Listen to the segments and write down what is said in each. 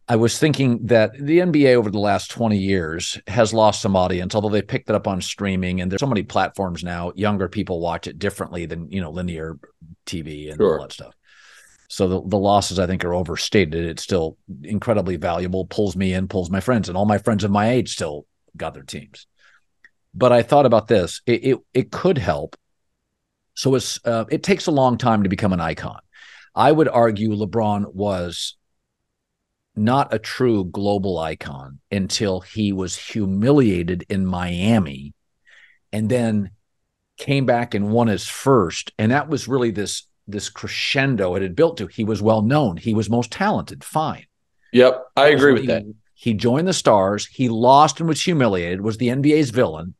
I was thinking that the NBA over the last 20 years has lost some audience, although they picked it up on streaming, and there's so many platforms now. Younger people watch it differently than, linear TV and all that stuff. So the losses, I think, are overstated. It's still incredibly valuable, pulls me in, pulls my friends, and all my friends of my age still got their teams. But I thought about this. It could help. So it takes a long time to become an icon. I would argue LeBron was not a true global icon until he was humiliated in Miami and then came back and won his first. And that was really this crescendo it had built to. He was well known. He was most talented. Fine. Yep. I agree with that. He joined the Stars. He lost and was humiliated, was the NBA's villain.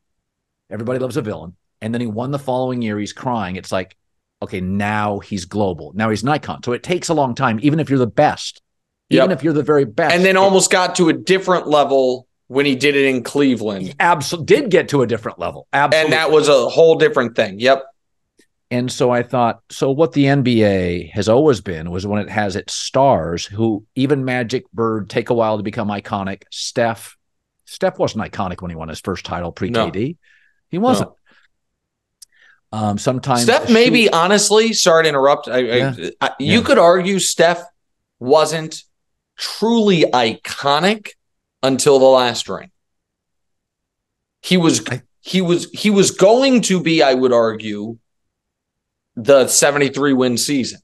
Everybody loves a villain. And then he won the following year. He's crying. It's like, okay, now he's global. Now he's an icon. So it takes a long time, even if you're the best. Even if you're the very best. And then almost got to a different level when he did it in Cleveland. He absolutely did get to a different level. Absolutely. And that was a whole different thing. Yep. And so I thought, so what the NBA has always been was when it has its stars who even Magic, Bird take a while to become iconic. Steph wasn't iconic when he won his first title pre-KD. He wasn't. Sometimes Steph maybe, honestly, sorry to interrupt. You could argue Steph wasn't truly iconic until the last ring. He was going to be, I would argue, the 73 win season.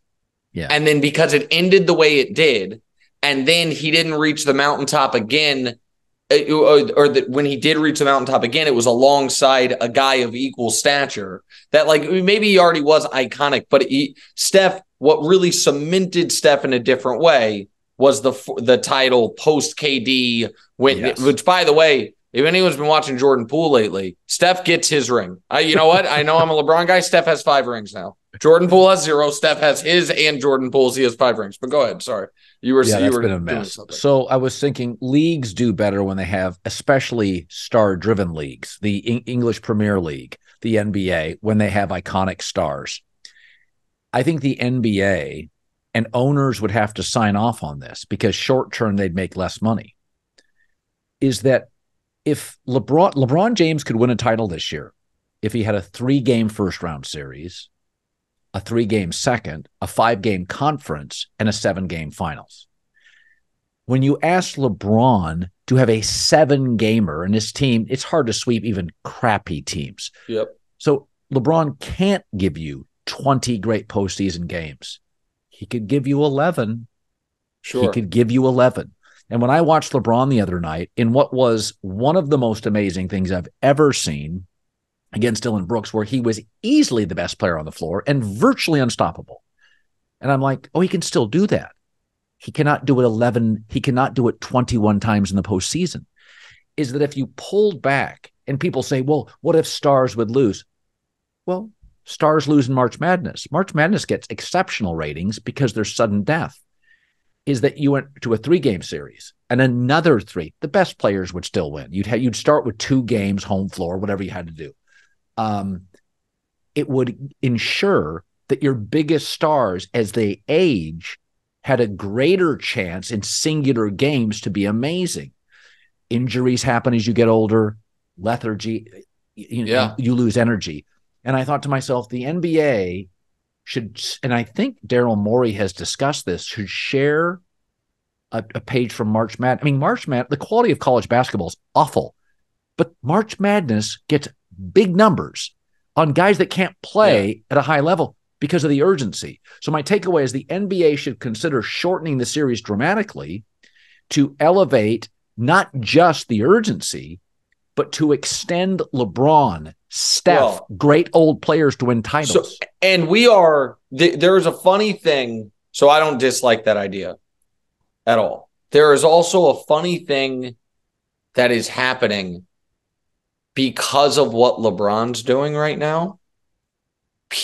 Yeah. And then because it ended the way it did, and then he didn't reach the mountaintop again, when he did reach the mountaintop again, it was alongside a guy of equal stature that, like, maybe he already was iconic, but Steph, what really cemented Steph in a different way was the title post KD, which, by the way, if anyone's been watching Jordan Poole lately, Steph gets his ring. You know what? I know I'm a LeBron guy. Steph has 5 rings now. Jordan Poole has 0. Steph has his and Jordan Poole's. He has 5 rings. But go ahead. Sorry. You were been a mess. So I was thinking leagues do better when they have, especially star-driven leagues, the English Premier League, the NBA, when they have iconic stars. I think the NBA and owners would have to sign off on this because short-term they'd make less money, is that if LeBron James could win a title this year, if he had a 3-game first-round series, a 3-game second, a 5-game conference, and a 7-game finals. When you ask LeBron to have a 7-gamer and his team, it's hard to sweep even crappy teams. Yep. So LeBron can't give you 20 great postseason games. He could give you 11. Sure. He could give you 11. And when I watched LeBron the other night in what was one of the most amazing things I've ever seen against Dillon Brooks, where he was easily the best player on the floor and virtually unstoppable. And I'm like, oh, he can still do that. He cannot do it 11. He cannot do it 21 times in the postseason. Is that if you pulled back and people say, well, what if stars would lose? Well, stars lose in March Madness. March Madness gets exceptional ratings because there's sudden death. Is that you went to a 3-game series and another 3, the best players would still win. You'd start with 2 games, home floor, whatever you had to do. It would ensure that your biggest stars, as they age, had a greater chance in singular games to be amazing. Injuries happen as you get older, lethargy, you lose energy. And I thought to myself, the NBA should, and I think Daryl Morey has discussed this, should share a page from March Madness. I mean, March Madness, the quality of college basketball is awful, but March Madness gets big numbers on guys that can't play at a high level because of the urgency. So my takeaway is the NBA should consider shortening the series dramatically to elevate not just the urgency, but to extend LeBron, Steph, great old players to win titles. And there is a funny thing. So I don't dislike that idea at all. There is also a funny thing that is happening because of what LeBron's doing right now.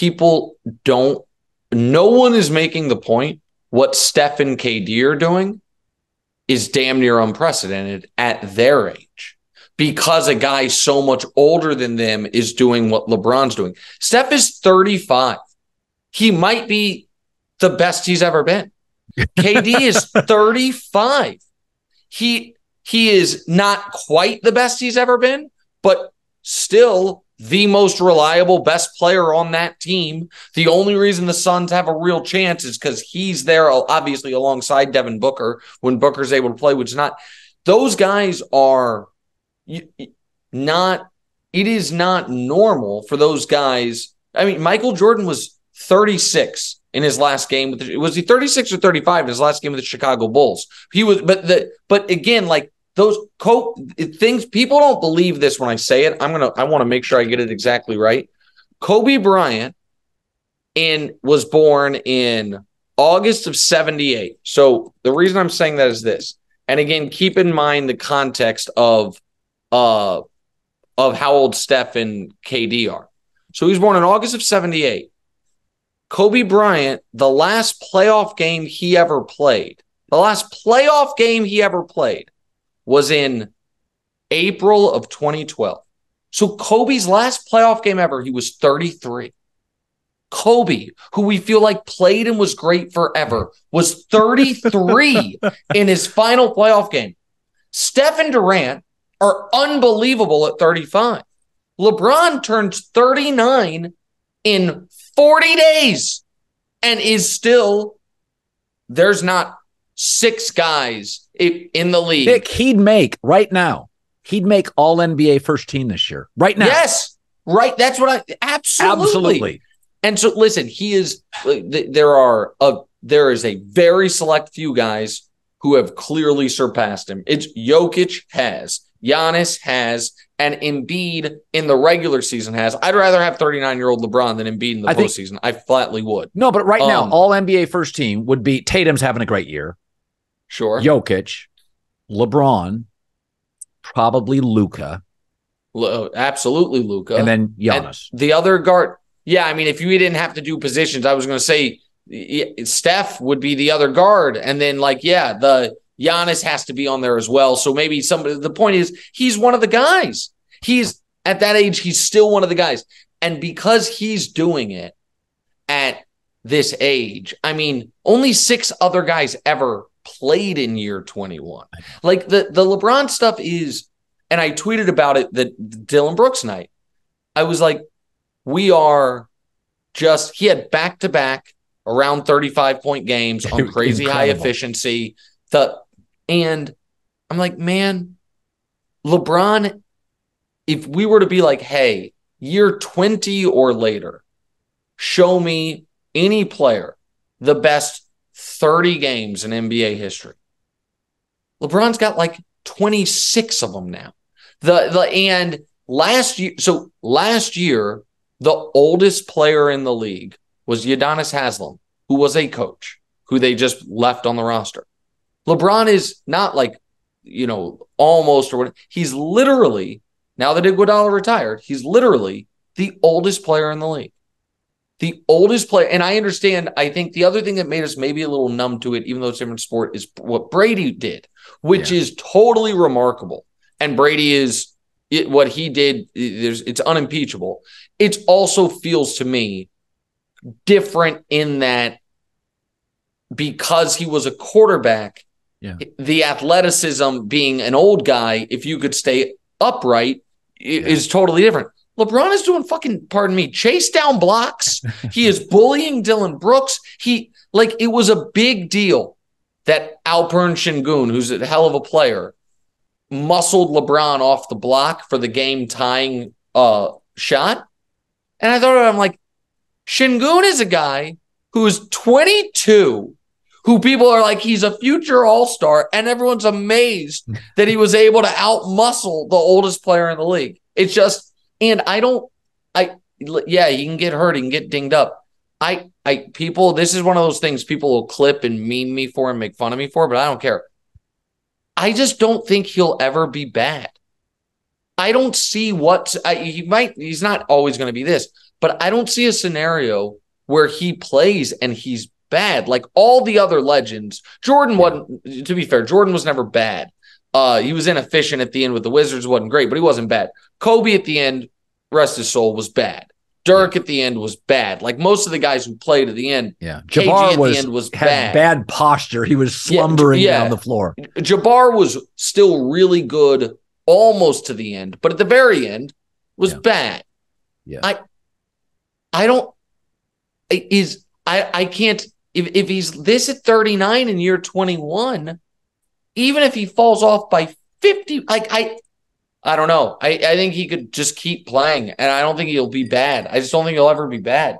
No one is making the point what Steph and KD are doing is damn near unprecedented at their age, because a guy so much older than them is doing what LeBron's doing. Steph is 35. He might be the best he's ever been. KD is 35. he is not quite the best he's ever been, but still the most reliable, best player on that team. The only reason the Suns have a real chance is because he's there, obviously, alongside Devin Booker when Booker's able to play, which is not. Those guys are not. It is not normal for those guys. I mean, Michael Jordan was 36 in his last game. Was he 36 or 35 in his last game with the Chicago Bulls? He was, but again, like those things, people don't believe this when I say it. I want to make sure I get it exactly right. Kobe Bryant was born in August of 78. So the reason I'm saying that is this, and again, keep in mind the context of how old Steph and KD are. So he was born in August of 78. Kobe Bryant, the last playoff game he ever played was in April of 2012. So Kobe's last playoff game ever, he was 33. Kobe, who we feel like played and was great forever, was 33 in his final playoff game. Steph and Durant are unbelievable at 35. LeBron turns 39 in 40 days and is still, there's not 6 guys in the league. Nick, he'd make all NBA first team this year. Right now. Yes. Right. That's what absolutely. And so listen, there is a very select few guys who have clearly surpassed him. It's Jokic has, Giannis has, and Embiid in the regular season has. I'd rather have 39-year-old LeBron than Embiid in the postseason. I flatly would. No, but right now, all NBA first team would be Tatum's having a great year. Sure. Jokic, LeBron, probably Luka. Absolutely Luka. And then Giannis. And the other guard. Yeah, I mean, if you didn't have to do positions, I was going to say Steph would be the other guard. And then, the Giannis has to be on there as well. So maybe the point is, he's one of the guys. He's at that age, he's still one of the guys. And because he's doing it at this age, I mean, only 6 other guys ever played in year 21. Like the LeBron stuff is, and I tweeted about it the Dylan Brooks night. I was like, he had back-to-back around 35-point games on crazy high efficiency. And I'm like, man, LeBron, if we were to be like, hey, year 20 or later, show me any player the best 30 games in NBA history. LeBron's got like 26 of them now. And last year, the oldest player in the league was Udonis Haslem, who was a coach, who they just left on the roster. LeBron is not almost or whatever. He's literally, now that Iguodala retired, he's literally the oldest player in the league. The oldest player. And I understand, I think the other thing that made us maybe a little numb to it, even though it's a different sport, is what Brady did, which is totally remarkable. And Brady what he did, it's unimpeachable. It also feels to me different in that because he was a quarterback, the athleticism being an old guy, if you could stay upright, is totally different. LeBron is doing chase down blocks. He is bullying Dylan Brooks. It was a big deal that Alperen Şengün, who's a hell of a player, muscled LeBron off the block for the game tying shot. And I thought, I'm like, Şengün is a guy who is 22, who people are like, he's a future all-star, and everyone's amazed that he was able to out-muscle the oldest player in the league. It's just, and he can get hurt, he can get dinged up. This is one of those things people will clip and meme me for and make fun of me for, but I don't care. I just don't think he'll ever be bad. I don't see he's not always going to be this, but I don't see a scenario where he plays and he's bad. Like all the other legends, Jordan wasn't, to be fair, Jordan was never bad. He was inefficient at the end with the Wizards, wasn't great, but he wasn't bad. Kobe at the end, rest his soul, was bad. Dirk at the end was bad. Like most of the guys who played at the end, Yeah. KG Jabbar at the end was had bad posture. He was slumbering down the floor. Jabbar was still really good almost to the end, but at the very end was bad. Yeah. I can't, if he's this at 39 in year 21, even if he falls off by 50, like I don't know. I think he could just keep playing, and I don't think he'll be bad. I just don't think he'll ever be bad.